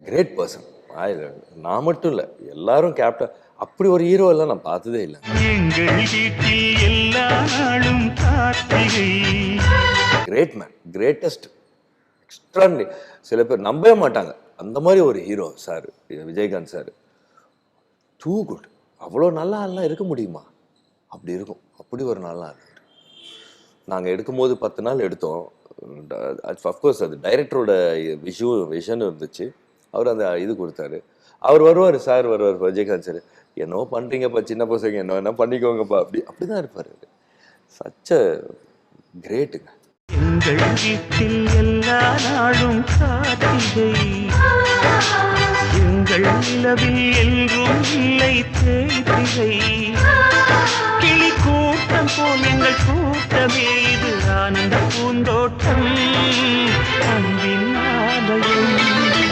Great person. நான் மட்டும் இல்லை, எல்லாரும் கேப்டன். அப்படி ஒரு ஹீரோ எல்லாம் நான் பார்த்ததே இல்லை. Great man, greatest, extraordinary. சில பேர் நம்பவே மாட்டாங்க, அந்த மாதிரி ஒரு hero sir Vijayakanth sir. Too good. அவ்வளோ நல்லா ஆள்லாம் இருக்க முடியுமா? அப்படி இருக்கும், அப்படி ஒரு நல்ல ஆள். நாங்கள் எடுக்கும்போது 10 நாள் எடுத்தோம். அஃப்கோர்ஸ் அது டைரக்டரோட விஷன் இருந்துச்சு. அவர் அந்த இது கொடுத்தாரு. அவர் வருவார், சார் வருவார், விஜயகாந்த் சார். என்னவோ பண்ணுறீங்கப்பா சின்ன பசங்க, என்ன பண்ணிக்கோங்கப்பா, அப்படிதான் இருப்பார். சச்ச கிரேட்டுங்க. எங்கள் வீட்டில் எல்லா நாளும் காத்திரை, எங்கள் நிலவில் என்றும் இல்லை தேய்திரை. கிளி கூட்டம் போல் எங்கள் கூட்டமே, இது ஆனந்த பூந்தோட்டம், அன்பின் ஆலயம்.